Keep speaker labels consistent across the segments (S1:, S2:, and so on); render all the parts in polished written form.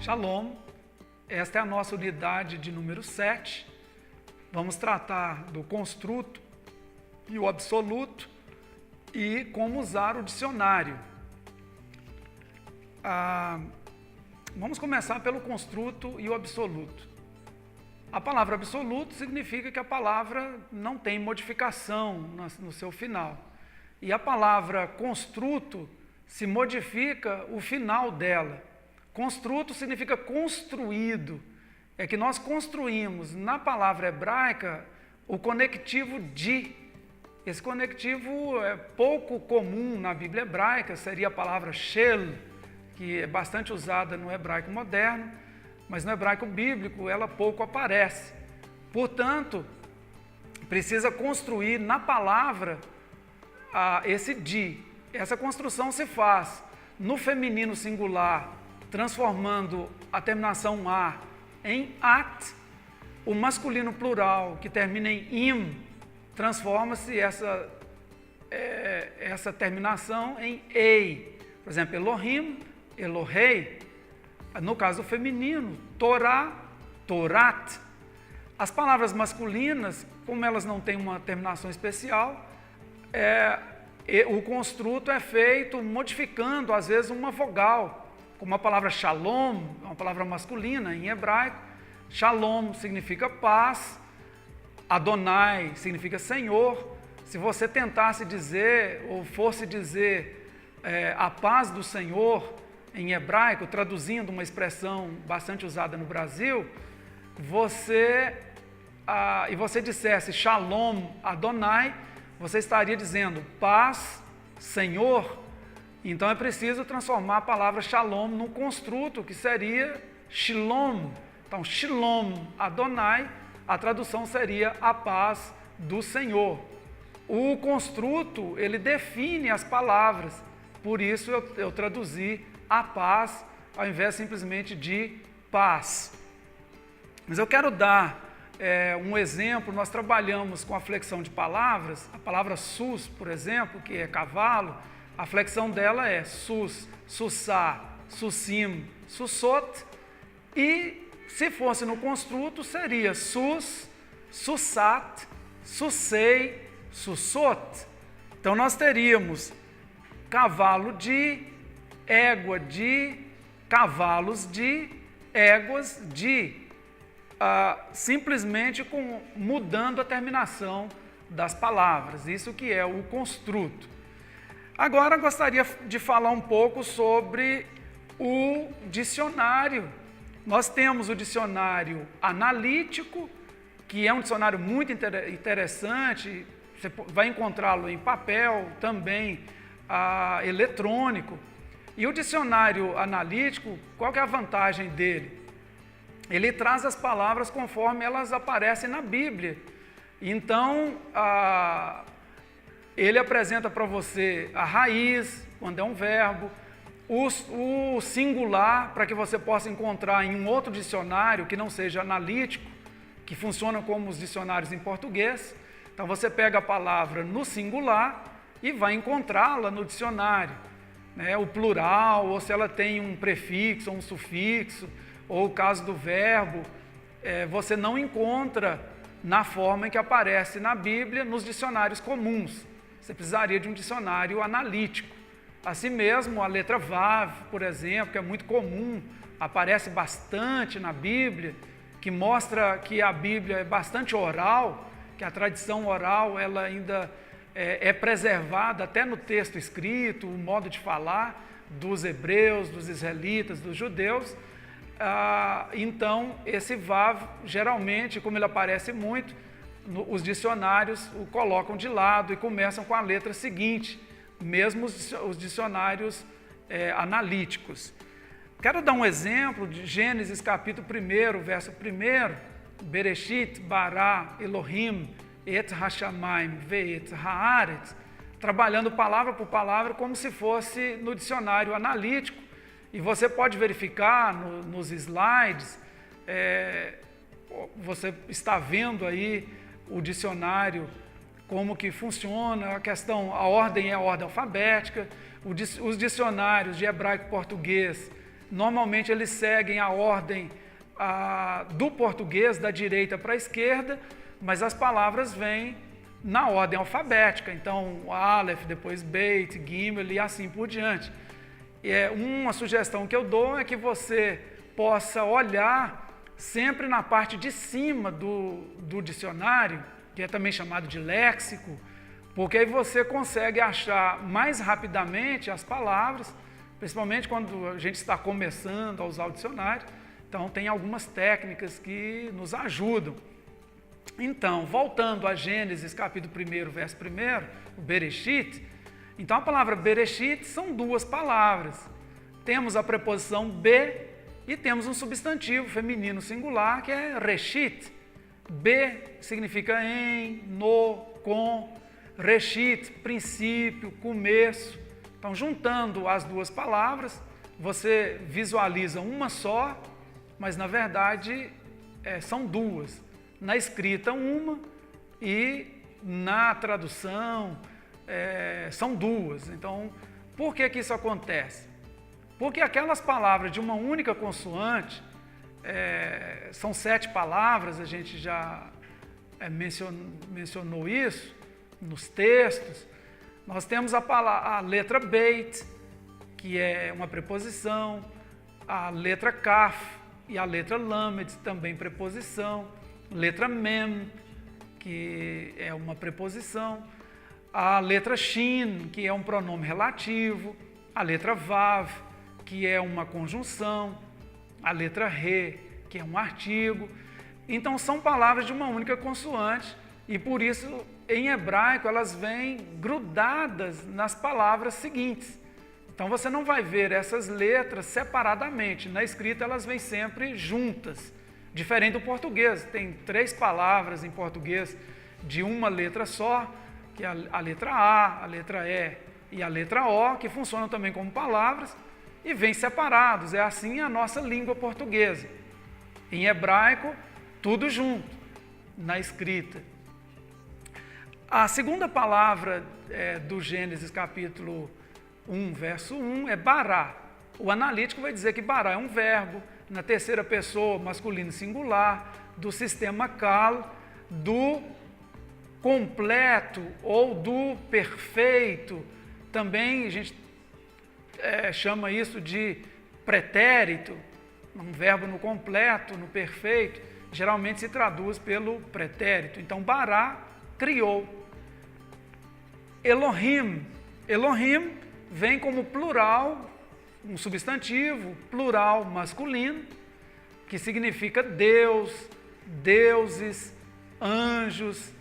S1: Shalom, esta é a nossa unidade de número 7. Vamos tratar do construto e o absoluto e como usar o dicionário. Vamos começar pelo construto e o absoluto. A palavra absoluto significa que a palavra não tem modificação no seu final. E a palavra construto se modifica o final dela. Construto significa construído. É que nós construímos na palavra hebraica o conectivo de. Esse conectivo é pouco comum na Bíblia hebraica, seria a palavra shel, que é bastante usada no hebraico moderno, mas no hebraico bíblico ela pouco aparece. Portanto, precisa construir na palavra esse de. Essa construção se faz no feminino singular, transformando a terminação a em at, o masculino plural que termina em im, transforma-se essa terminação em ei. Por exemplo, Elohim, Elohei. No caso feminino, Torá, Torat. As palavras masculinas, como elas não têm uma terminação especial, o construto é feito modificando, às vezes, uma vogal, como a palavra shalom, uma palavra masculina em hebraico. Shalom significa paz, Adonai significa Senhor. Se você tentasse dizer, ou fosse dizer a paz do Senhor em hebraico, traduzindo uma expressão bastante usada no Brasil, e você dissesse Shalom Adonai, você estaria dizendo paz, Senhor. Então é preciso transformar a palavra Shalom num construto, que seria Shalom. Então, Shalom Adonai, a tradução seria a paz do Senhor. O construto, ele define as palavras, por isso eu traduzi a paz, ao invés simplesmente de paz. Mas eu quero dar um exemplo. Nós trabalhamos com a flexão de palavras. A palavra sus, por exemplo, que é cavalo, a flexão dela é sus, sussá, sussim, sussot, e se fosse no construto seria sus, sussat, sussei, sussot. Então nós teríamos cavalo de, égua de, cavalos de, éguas de, simplesmente mudando a terminação das palavras. Isso que é o construto. Agora gostaria de falar um pouco sobre o dicionário. Nós temos o dicionário analítico, que é um dicionário muito interessante. Você vai encontrá-lo em papel, também eletrônico. E o dicionário analítico, qual que é a vantagem dele? Ele traz as palavras conforme elas aparecem na Bíblia. Então, ele apresenta para você a raiz, quando é um verbo, o singular, para que você possa encontrar em um outro dicionário que não seja analítico, que funciona como os dicionários em português. Então você pega a palavra no singular e vai encontrá-la no dicionário, né? O plural, ou se ela tem um prefixo ou um sufixo, ou o caso do verbo, você não encontra na forma em que aparece na Bíblia, nos dicionários comuns. Você precisaria de um dicionário analítico. Assim mesmo, a letra Vav, por exemplo, que é muito comum, aparece bastante na Bíblia, que mostra que a Bíblia é bastante oral, que a tradição oral ela ainda é preservada até no texto escrito, o modo de falar dos hebreus, dos israelitas, dos judeus. Então, esse Vav, geralmente, como ele aparece muito, os dicionários o colocam de lado e começam com a letra seguinte, mesmo os dicionários analíticos. Quero dar um exemplo de Gênesis capítulo 1, verso 1, Bereshit bara Elohim et hashamayim ve'et haaretz, trabalhando palavra por palavra como se fosse no dicionário analítico. E você pode verificar nos slides, você está vendo aí o dicionário, como que funciona, a ordem é a ordem alfabética. Os dicionários de hebraico e português normalmente eles seguem a ordem do português, da direita para a esquerda, mas as palavras vêm na ordem alfabética, então Aleph, depois Beit, Gimel e assim por diante. Uma sugestão que eu dou é que você possa olhar sempre na parte de cima do dicionário, que é também chamado de léxico, porque aí você consegue achar mais rapidamente as palavras, principalmente quando a gente está começando a usar o dicionário. Então, tem algumas técnicas que nos ajudam. Então, voltando a Gênesis, capítulo 1, verso 1, o Bereshit. Então, a palavra Bereshit são duas palavras. Temos a preposição be e temos um substantivo feminino singular, que é Reshit. Be significa em, no, com. Reshit, princípio, começo. Então, juntando as duas palavras, você visualiza uma só, mas na verdade são duas. Na escrita uma e na tradução são duas. Então, por que isso acontece? Porque aquelas palavras de uma única consoante, são 7 palavras, a gente já mencionou isso nos textos. Nós temos a letra Beit, que é uma preposição, a letra Kaf e a letra Lamed, também preposição, letra Mem, que é uma preposição, a letra Shin, que é um pronome relativo, a letra Vav, que é uma conjunção, a letra Re, que é um artigo. Então, são palavras de uma única consoante e, por isso, em hebraico, elas vêm grudadas nas palavras seguintes. Então, você não vai ver essas letras separadamente. Na escrita, elas vêm sempre juntas. Diferente do português. Tem 3 palavras em português de uma letra só, que é a letra A, a letra E e a letra O, que funcionam também como palavras e vêm separados. É assim a nossa língua portuguesa. Em hebraico, tudo junto, na escrita. A segunda palavra do Gênesis capítulo 1, verso 1, é bará. O analítico vai dizer que bará é um verbo, na terceira pessoa, masculino singular, do sistema kal, do completo ou do perfeito. Também a gente chama isso de pretérito, um verbo no completo, no perfeito, geralmente se traduz pelo pretérito. Então, bará, criou. Elohim. Elohim vem como plural, um substantivo, plural masculino, que significa Deus, deuses, anjos,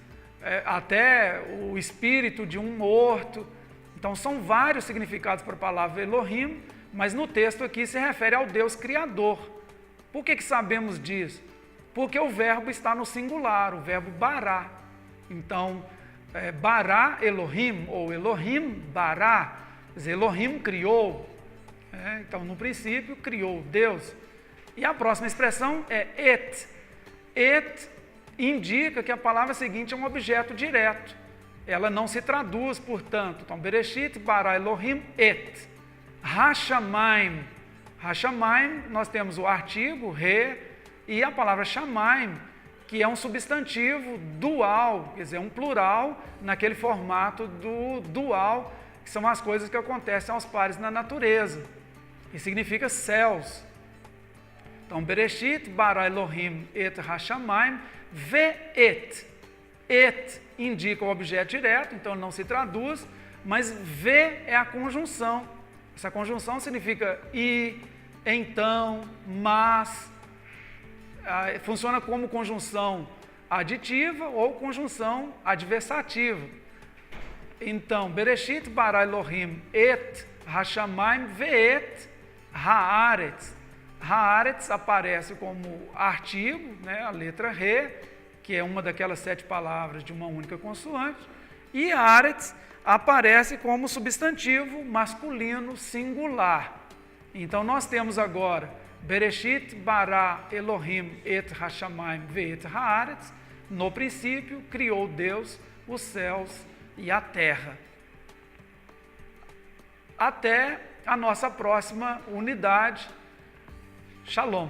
S1: até o espírito de um morto. Então, são vários significados para a palavra Elohim, mas no texto aqui se refere ao Deus Criador. Por que sabemos disso? Porque o verbo está no singular, o verbo bará. Então, bará Elohim, ou Elohim bará, quer dizer, Elohim criou. Então, no princípio, criou Deus. E a próxima expressão é et. Et indica que a palavra seguinte é um objeto direto. Ela não se traduz, portanto. Então, Bereshit, bará Elohim, et. Hashamayim. Hashamayim, nós temos o artigo, re, e a palavra shamayim, que é um substantivo dual, quer dizer, um plural naquele formato do dual, que são as coisas que acontecem aos pares na natureza, e significa céus. Então, Bereshit, bara Elohim, et hashamayim, ve et. Et indica o objeto direto, então não se traduz, mas ve é a conjunção. Essa conjunção significa e, então, mas. Funciona como conjunção aditiva ou conjunção adversativa. Então, Bereshit bara Elohim et hashamayim ve'et haaretz. Haaretz aparece como artigo, a letra re, que é uma daquelas 7 palavras de uma única consoante, e haaretz aparece como substantivo masculino singular. Então, nós temos agora Bereshit bara Elohim et hashamayim ve'et haaretz. No princípio, criou Deus os céus e a terra. Até a nossa próxima unidade, Shalom.